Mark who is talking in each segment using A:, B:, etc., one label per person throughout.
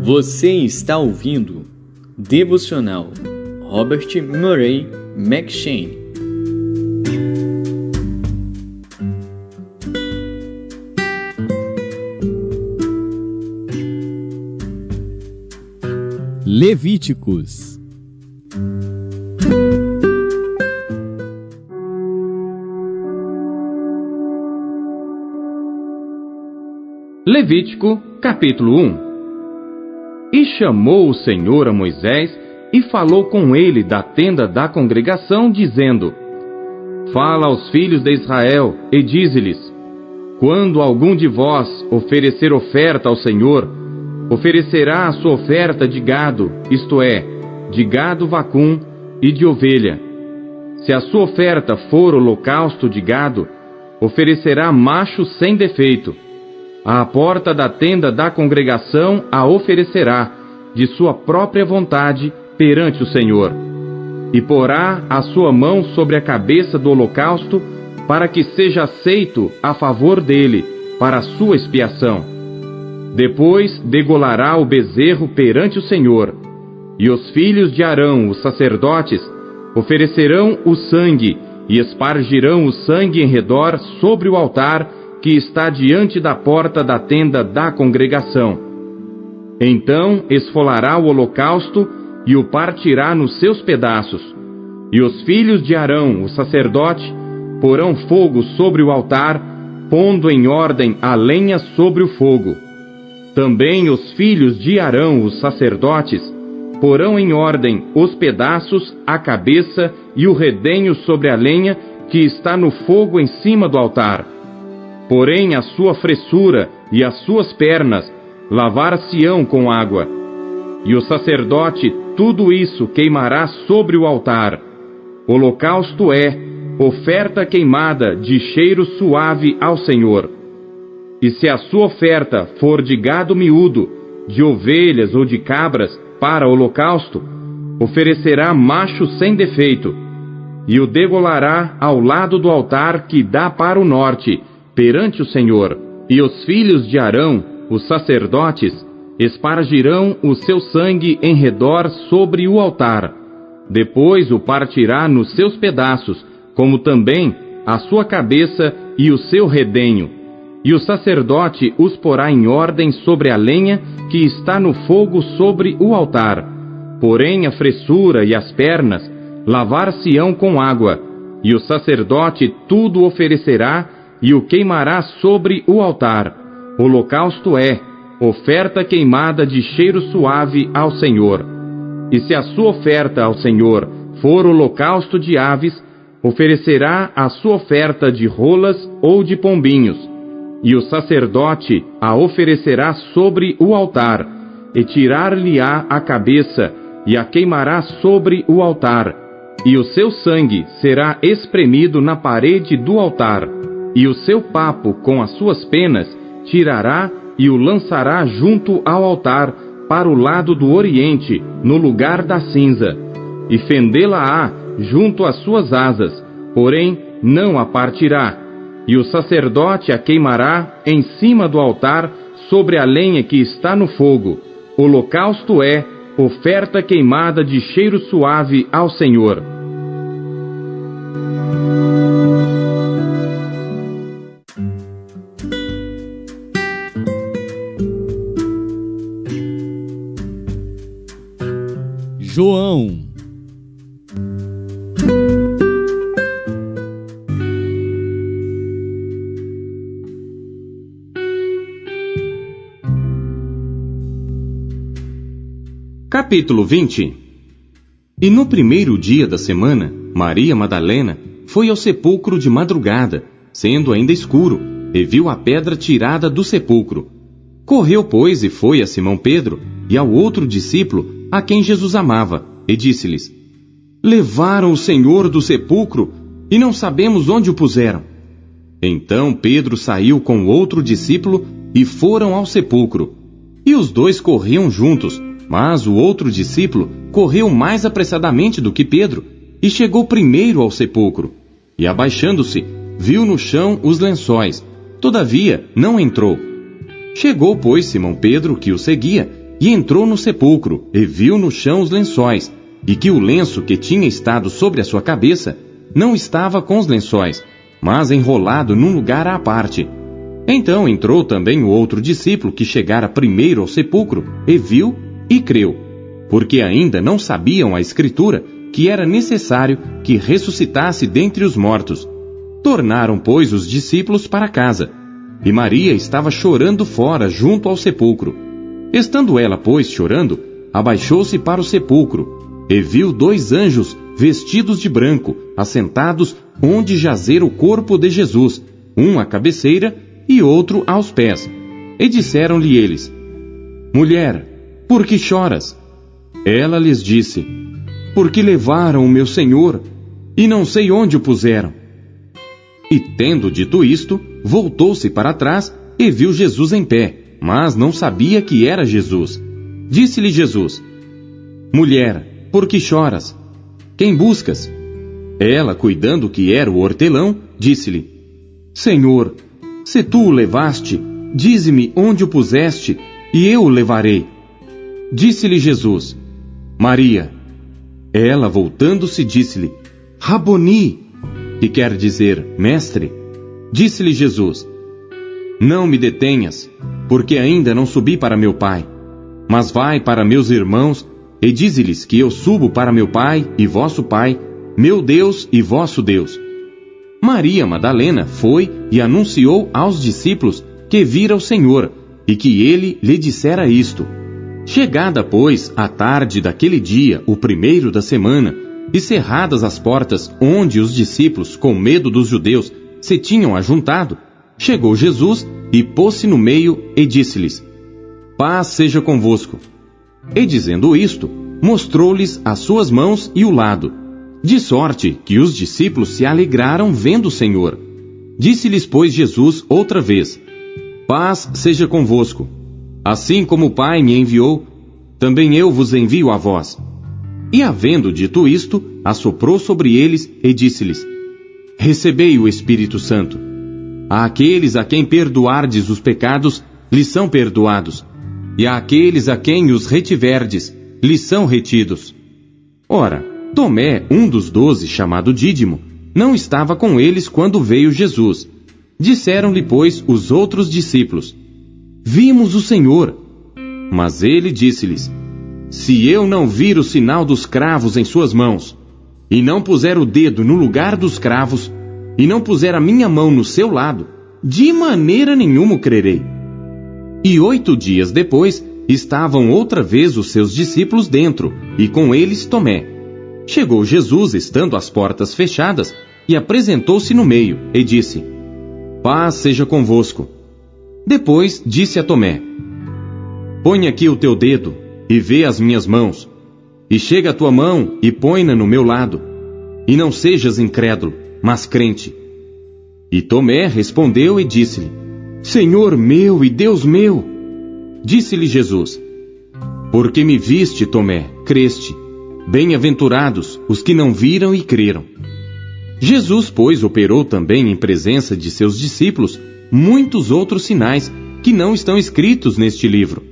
A: Você está ouvindo Devocional Robert Murray M'Cheyne. Levíticos.
B: Levítico, capítulo 1. E chamou o Senhor a Moisés e falou com ele da tenda da congregação, dizendo: Fala aos filhos de Israel e dize-lhes: Quando algum de vós oferecer oferta ao Senhor, oferecerá a sua oferta de gado, isto é, de gado vacum e de ovelha. Se a sua oferta for holocausto de gado, oferecerá macho sem defeito. À porta da tenda da congregação a oferecerá, de sua própria vontade, perante o Senhor. E porá a sua mão sobre a cabeça do holocausto, para que seja aceito a favor dele, para a sua expiação. Depois degolará o bezerro perante o Senhor. E os filhos de Arão, os sacerdotes, oferecerão o sangue, e espargirão o sangue em redor sobre o altar que está diante da porta da tenda da congregação. Então esfolará o holocausto e o partirá nos seus pedaços. E os filhos de Arão, o sacerdote, porão fogo sobre o altar, pondo em ordem a lenha sobre o fogo. Também os filhos de Arão, os sacerdotes, porão em ordem os pedaços, a cabeça e o redenho sobre a lenha que está no fogo em cima do altar. Porém a sua fressura e as suas pernas lavar-se-ão com água. E o sacerdote tudo isso queimará sobre o altar. Holocausto é oferta queimada de cheiro suave ao Senhor. E se a sua oferta for de gado miúdo, de ovelhas ou de cabras, para holocausto, oferecerá macho sem defeito, e o degolará ao lado do altar que dá para o norte, perante o Senhor. E os filhos de Arão, os sacerdotes, espargirão o seu sangue em redor sobre o altar. Depois o partirá nos seus pedaços, como também a sua cabeça e o seu redenho. E o sacerdote os porá em ordem sobre a lenha que está no fogo sobre o altar. Porém a fressura e as pernas lavar-se-ão com água, e o sacerdote tudo oferecerá e o queimará sobre o altar. Holocausto é oferta queimada de cheiro suave ao Senhor. E se a sua oferta ao Senhor for holocausto de aves, oferecerá a sua oferta de rolas ou de pombinhos. E o sacerdote a oferecerá sobre o altar, e tirar-lhe-á a cabeça, e a queimará sobre o altar. E o seu sangue será espremido na parede do altar. E o seu papo com as suas penas tirará e o lançará junto ao altar, para o lado do oriente, no lugar da cinza. E fendê-la-á junto às suas asas, porém não a partirá. E o sacerdote a queimará em cima do altar, sobre a lenha que está no fogo. Holocausto é oferta queimada de cheiro suave ao Senhor.
A: João.
B: Capítulo 20. E no primeiro dia da semana, Maria Madalena foi ao sepulcro de madrugada, sendo ainda escuro, e viu a pedra tirada do sepulcro. Correu, pois, e foi a Simão Pedro e ao outro discípulo, a quem Jesus amava, e disse-lhes: Levaram o Senhor do sepulcro, e não sabemos onde o puseram. Então Pedro saiu com outro discípulo, e foram ao sepulcro. E os dois corriam juntos, mas o outro discípulo correu mais apressadamente do que Pedro, e chegou primeiro ao sepulcro. E abaixando-se, viu no chão os lençóis, todavia não entrou. Chegou, pois, Simão Pedro, que o seguia, e entrou no sepulcro, e viu no chão os lençóis, e que o lenço que tinha estado sobre a sua cabeça não estava com os lençóis, mas enrolado num lugar à parte. Então entrou também o outro discípulo que chegara primeiro ao sepulcro, e viu e creu, porque ainda não sabiam a Escritura que era necessário que ressuscitasse dentre os mortos. Tornaram, pois, os discípulos para casa, e Maria estava chorando fora junto ao sepulcro. Estando ela, pois, chorando, abaixou-se para o sepulcro, e viu 2 anjos vestidos de branco, assentados onde jazera o corpo de Jesus, um à cabeceira e outro aos pés. E disseram-lhe eles: Mulher, por que choras? Ela lhes disse: Porque levaram o meu Senhor, e não sei onde o puseram. E tendo dito isto, voltou-se para trás e viu Jesus em pé, mas não sabia que era Jesus. Disse-lhe Jesus: Mulher, por que choras? Quem buscas? Ela, cuidando que era o hortelão, disse-lhe: Senhor, se tu o levaste, dize-me onde o puseste, e eu o levarei. Disse-lhe Jesus: Maria. Ela, voltando-se, disse-lhe: Raboni, que quer dizer mestre. Disse-lhe Jesus: Não me detenhas, porque ainda não subi para meu Pai. Mas vai para meus irmãos e dize-lhes que eu subo para meu Pai e vosso Pai, meu Deus e vosso Deus. Maria Madalena foi e anunciou aos discípulos que vira o Senhor e que ele lhe dissera isto. Chegada, pois, a tarde daquele dia, o primeiro da semana, e cerradas as portas onde os discípulos, com medo dos judeus, se tinham ajuntado, chegou Jesus e pôs-se no meio e disse-lhes: Paz seja convosco. E dizendo isto, mostrou-lhes as suas mãos e o lado, de sorte que os discípulos se alegraram vendo o Senhor. Disse-lhes, pois, Jesus outra vez: Paz seja convosco. Assim como o Pai me enviou, também eu vos envio a vós. E havendo dito isto, assoprou sobre eles e disse-lhes: Recebei o Espírito Santo. Àqueles a quem perdoardes os pecados, lhes são perdoados, e àqueles a quem os retiverdes, lhes são retidos. Ora, Tomé, um dos 12, chamado Dídimo, não estava com eles quando veio Jesus. Disseram-lhe, pois, os outros discípulos: Vimos o Senhor. Mas ele disse-lhes: Se eu não vir o sinal dos cravos em suas mãos, e não puser o dedo no lugar dos cravos, e não puser a minha mão no seu lado, de maneira nenhuma o crerei. E 8 dias depois, estavam outra vez os seus discípulos dentro, e com eles Tomé. Chegou Jesus, estando as portas fechadas, e apresentou-se no meio, e disse: Paz seja convosco. Depois disse a Tomé: Põe aqui o teu dedo, e vê as minhas mãos, e chega a tua mão e põe-na no meu lado, e não sejas incrédulo, mas crente. E Tomé respondeu e disse-lhe: Senhor meu e Deus meu. Disse-lhe Jesus: Porque me viste, Tomé, creste. Bem-aventurados os que não viram e creram. Jesus, pois, operou também em presença de seus discípulos muitos outros sinais que não estão escritos neste livro.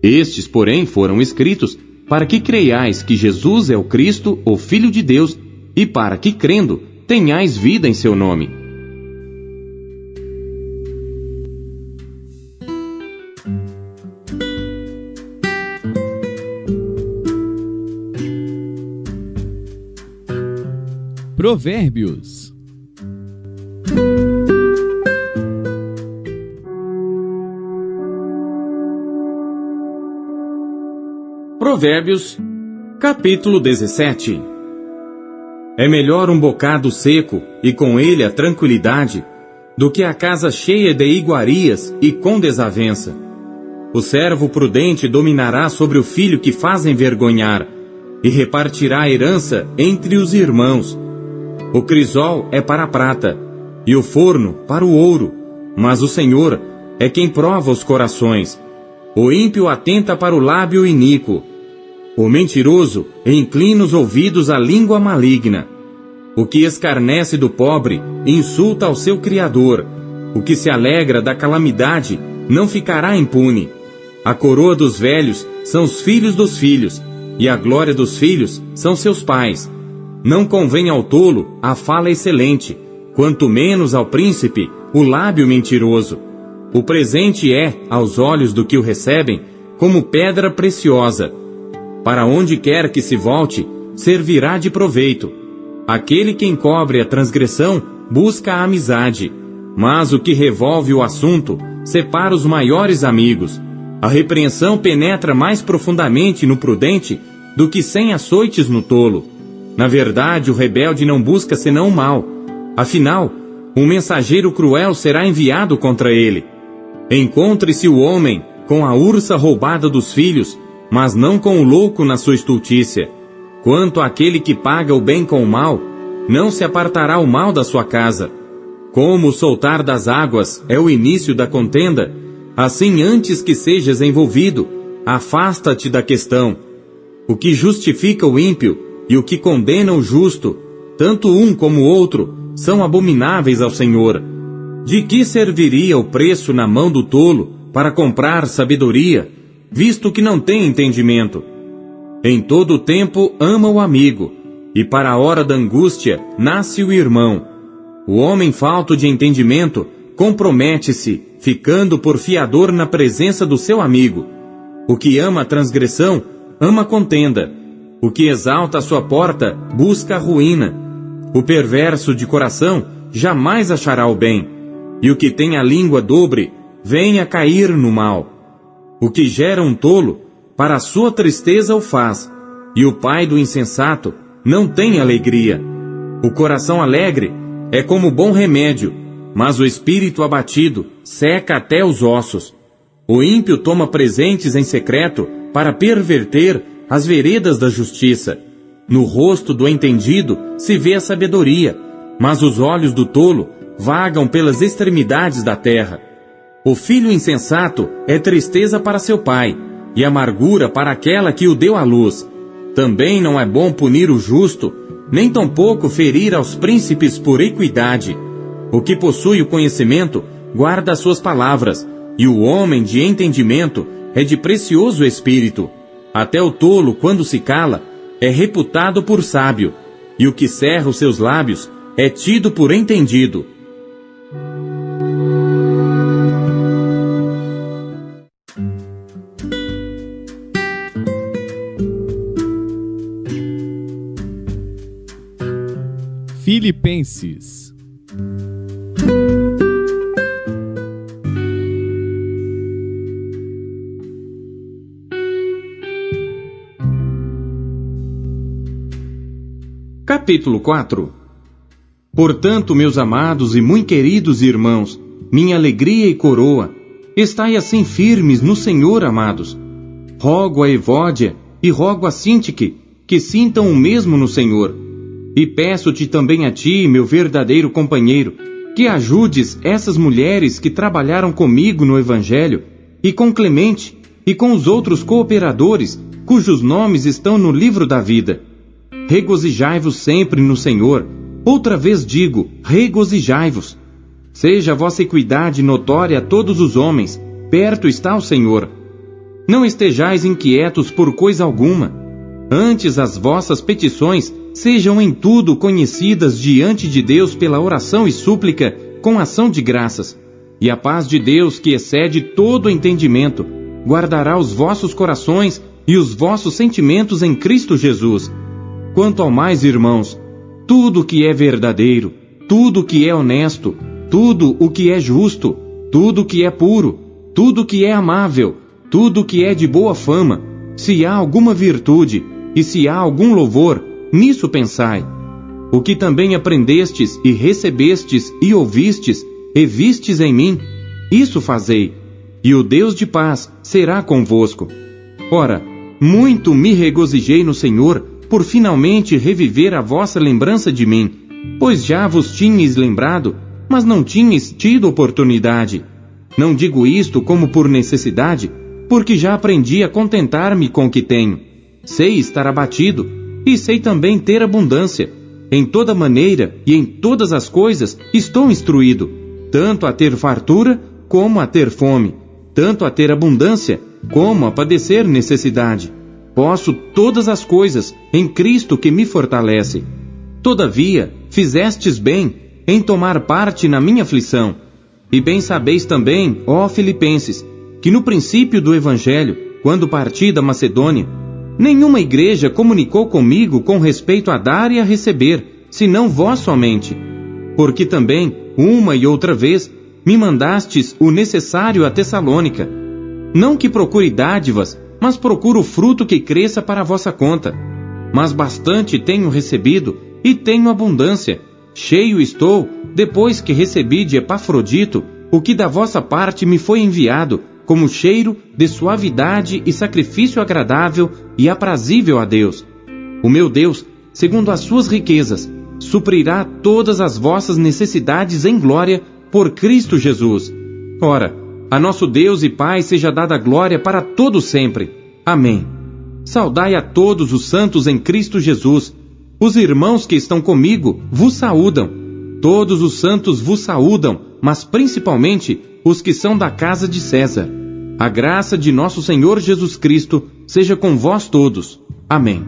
B: Estes, porém, foram escritos para que creiais que Jesus é o Cristo, o Filho de Deus, e para que, crendo, tenhais vida em seu nome.
A: Provérbios.
B: Provérbios, capítulo 17. É melhor um bocado seco, e com ele a tranquilidade, do que a casa cheia de iguarias e com desavença. O servo prudente dominará sobre o filho que faz envergonhar, e repartirá a herança entre os irmãos. O crisol é para a prata, e o forno para o ouro, mas o Senhor é quem prova os corações. O ímpio atenta para o lábio iníquo. O mentiroso inclina os ouvidos à língua maligna. O que escarnece do pobre insulta ao seu Criador. O que se alegra da calamidade não ficará impune. A coroa dos velhos são os filhos dos filhos, e a glória dos filhos são seus pais. Não convém ao tolo a fala excelente, quanto menos ao príncipe o lábio mentiroso. O presente é, aos olhos do que o recebem, como pedra preciosa. Para onde quer que se volte, servirá de proveito. Aquele que encobre a transgressão busca a amizade, mas o que revolve o assunto separa os maiores amigos. A repreensão penetra mais profundamente no prudente do que 100 açoites no tolo. Na verdade, o rebelde não busca senão o mal. Afinal, um mensageiro cruel será enviado contra ele. Encontre-se o homem com a ursa roubada dos filhos, mas não com o louco na sua estultícia. Quanto àquele que paga o bem com o mal, não se apartará o mal da sua casa. Como o soltar das águas é o início da contenda, assim antes que sejas envolvido, afasta-te da questão. O que justifica o ímpio e o que condena o justo, tanto um como o outro, são abomináveis ao Senhor. De que serviria o preço na mão do tolo para comprar sabedoria, visto que não tem entendimento? Em todo o tempo ama o amigo, e para a hora da angústia nasce o irmão. O homem falto de entendimento compromete-se, ficando por fiador na presença do seu amigo. O que ama a transgressão, ama a contenda. O que exalta a sua porta, busca a ruína. O perverso de coração jamais achará o bem. E o que tem a língua dobre, vem a cair no mal. O que gera um tolo, para a sua tristeza o faz. E o pai do insensato não tem alegria. O coração alegre é como bom remédio, mas o espírito abatido seca até os ossos. O ímpio toma presentes em secreto para perverter as veredas da justiça. No rosto do entendido se vê a sabedoria, mas os olhos do tolo vagam pelas extremidades da terra. O filho insensato é tristeza para seu pai, e amargura para aquela que o deu à luz. Também não é bom punir o justo, nem tampouco ferir aos príncipes por equidade. O que possui o conhecimento guarda as suas palavras, e o homem de entendimento é de precioso espírito. Até o tolo, quando se cala, é reputado por sábio, e o que cerra os seus lábios é tido por entendido.
A: Filipenses.
B: Capítulo 4. Portanto, meus amados e muito queridos irmãos, minha alegria e coroa, estai assim firmes no Senhor, amados. Rogo a Evódia e rogo a Sintique que sintam o mesmo no Senhor. E peço-te também a ti, meu verdadeiro companheiro, que ajudes essas mulheres que trabalharam comigo no Evangelho, e com Clemente, e com os outros cooperadores, cujos nomes estão no livro da vida. Regozijai-vos sempre no Senhor. Outra vez digo, regozijai-vos. Seja a vossa equidade notória a todos os homens, perto está o Senhor. Não estejais inquietos por coisa alguma. Antes as vossas petições sejam em tudo conhecidas diante de Deus pela oração e súplica, com ação de graças. E a paz de Deus, que excede todo entendimento, guardará os vossos corações e os vossos sentimentos em Cristo Jesus. Quanto ao mais, irmãos, tudo o que é verdadeiro, tudo o que é honesto, tudo o que é justo, tudo o que é puro, tudo o que é amável, tudo o que é de boa fama, se há alguma virtude e se há algum louvor, nisso pensai. O que também aprendestes e recebestes e ouvistes e vistes em mim, isso fazei, e o Deus de paz será convosco. Ora, muito me regozijei no Senhor por finalmente reviver a vossa lembrança de mim, pois já vos tinhais lembrado, mas não tinhais tido oportunidade. Não digo isto como por necessidade, porque já aprendi a contentar-me com o que tenho. Sei estar abatido, e sei também ter abundância. Em toda maneira e em todas as coisas estou instruído, tanto a ter fartura como a ter fome, tanto a ter abundância como a padecer necessidade. Posso todas as coisas em Cristo que me fortalece. Todavia, fizestes bem em tomar parte na minha aflição. E bem sabeis também, ó Filipenses, que no princípio do Evangelho, quando parti da Macedônia, nenhuma igreja comunicou comigo com respeito a dar e a receber, senão vós somente. Porque também, uma e outra vez, me mandastes o necessário a Tessalônica. Não que procure dádivas, mas procuro o fruto que cresça para a vossa conta. Mas bastante tenho recebido, e tenho abundância. Cheio estou, depois que recebi de Epafrodito, o que da vossa parte me foi enviado, como cheiro de suavidade e sacrifício agradável e aprazível a Deus. O meu Deus, segundo as suas riquezas, suprirá todas as vossas necessidades em glória por Cristo Jesus. Ora, a nosso Deus e Pai seja dada glória para todo sempre. Amém. Saudai a todos os santos em Cristo Jesus. Os irmãos que estão comigo vos saúdam. Todos os santos vos saúdam, mas principalmente os que são da casa de César. A graça de nosso Senhor Jesus Cristo seja com vós todos. Amém.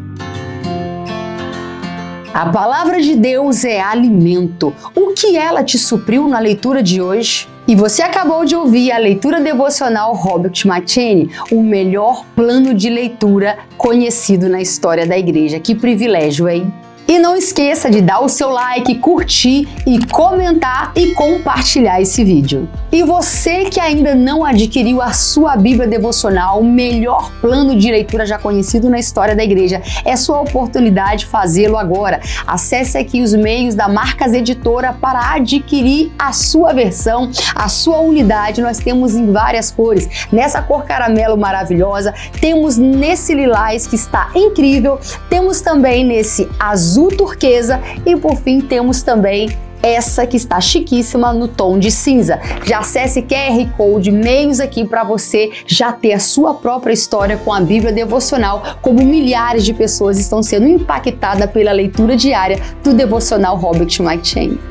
C: A palavra de Deus é alimento. O que ela te supriu na leitura de hoje? E você acabou de ouvir a leitura devocional Robert McCheyne, o melhor plano de leitura conhecido na história da igreja. Que privilégio, hein? E não esqueça de dar o seu like, curtir e comentar e compartilhar esse vídeo. E você que ainda não adquiriu a sua Bíblia devocional, o melhor plano de leitura já conhecido na história da igreja, é sua oportunidade de fazê-lo agora. Acesse aqui os meios da Marcas Editora para adquirir a sua versão, a sua unidade. Nós temos em várias cores. Nessa cor caramelo maravilhosa, temos nesse lilás que está incrível, temos também nesse azul turquesa e por fim temos também essa que está chiquíssima no tom de cinza. Já acesse QR Code, meios aqui para você já ter a sua própria história com a Bíblia devocional, como milhares de pessoas estão sendo impactadas pela leitura diária do devocional Robert McCheyne.